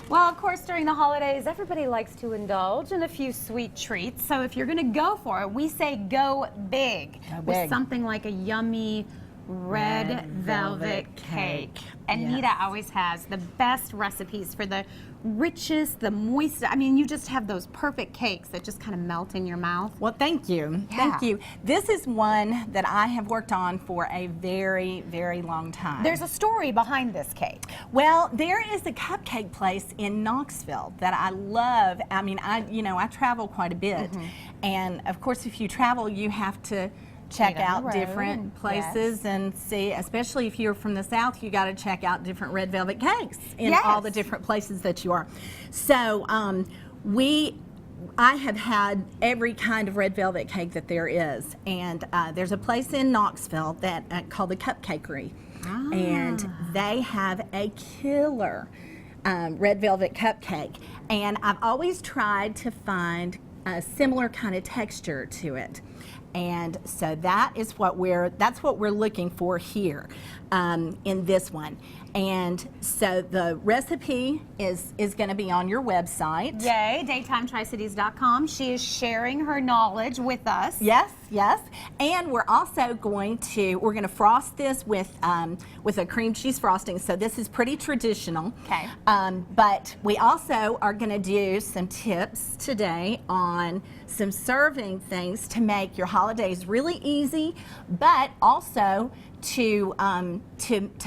Well, of course, during the holidays, everybody likes to indulge in a few sweet treats. So if you're going to go for it, we say go big. With something like a yummy red velvet cake. And Nita always has the best recipes for the richest, the moist. I mean, you just have those perfect cakes that just kind of melt in your mouth. Well, thank you. Thank you. This is one that I have worked on for a very, very long time. There's a story behind this cake. Well, there is a cupcake place in Knoxville that I love. I mean, I travel quite a bit. And of course, if you travel, you have to check out different places and see, especially if you're from the South, you got to check out different red velvet cakes in all the different places that you are. So I have had every kind of red velvet cake that there is, and there's a place in Knoxville that called the Cupcakery, and they have a killer red velvet cupcake, and I've always tried to find a similar kind of texture to it. And so that's what we're looking for here in this one. And so the recipe is going to be on your website. Yay, daytimetricities.com. She is sharing her knowledge with us. Yes, yes. And we're also going to frost this with a cream cheese frosting. So this is pretty traditional. Okay. But we also are going to do some tips today on some serving things to make your holidays really easy, but also to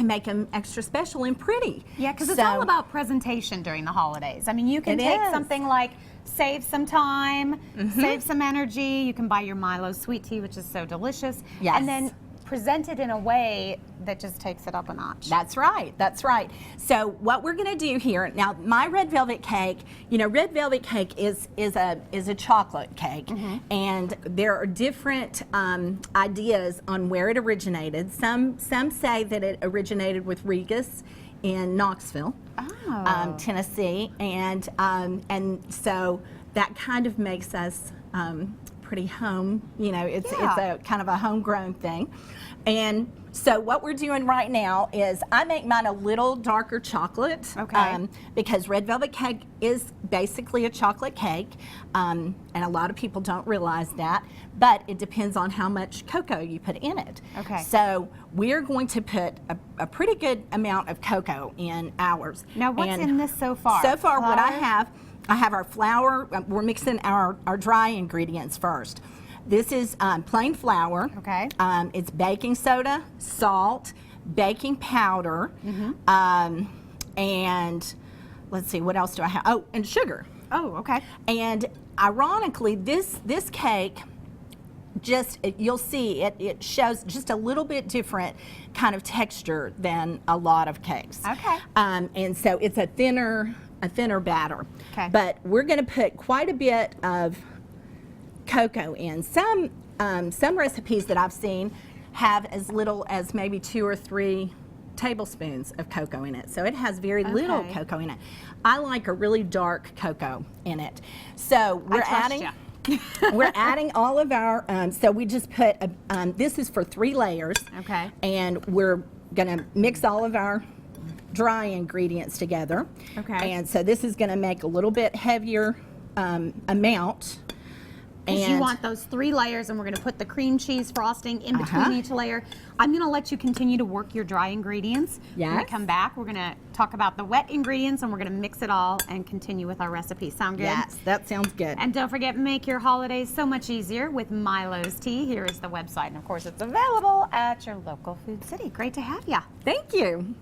make them extra special and pretty. Yeah, because it's all about presentation during the holidays. I mean, you can take something like save some time, save some energy. You can buy your Milo sweet tea, which is so delicious, and then present it in a way that just takes it up a notch. That's right, that's right. So what we're going to do here, now my red velvet cake, red velvet cake is a chocolate cake, and there are different ideas on where it originated. Some say that it originated with Regus in Knoxville, Tennessee, and so that kind of makes us pretty home, it's a kind of a homegrown thing. And so what we're doing right now is I make mine a little darker chocolate, because red velvet cake is basically a chocolate cake, and a lot of people don't realize that, but it depends on how much cocoa you put in it. So we're going to put a pretty good amount of cocoa in ours. Now what's in this so far? So far what I have our flour. We're mixing our dry ingredients first. This is plain flour. It's baking soda, salt, baking powder, and let's see, what else do I have? Oh, and sugar. And ironically, this cake, you'll see it shows just a little bit different kind of texture than a lot of cakes. And so it's a thinner batter. But we're going to put quite a bit of cocoa in. Some recipes that I've seen have as little as maybe 2 or 3 tablespoons of cocoa in it. So it has very little cocoa in it. I like a really dark cocoa in it. So we're adding all of our, so we just put, this is for 3 layers. And we're going to mix all of our dry ingredients together. And so this is going to make a little bit heavier amount. Because you want those 3 layers, and we're going to put the cream cheese frosting in between each layer. I'm going to let you continue to work your dry ingredients. When we come back, we're going to talk about the wet ingredients, and we're going to mix it all and continue with our recipe. Sound good? Yes, that sounds good. And don't forget, make your holidays so much easier with Milo's tea. Here is the website, and of course, it's available at your local Food City. Great to have you. Thank you.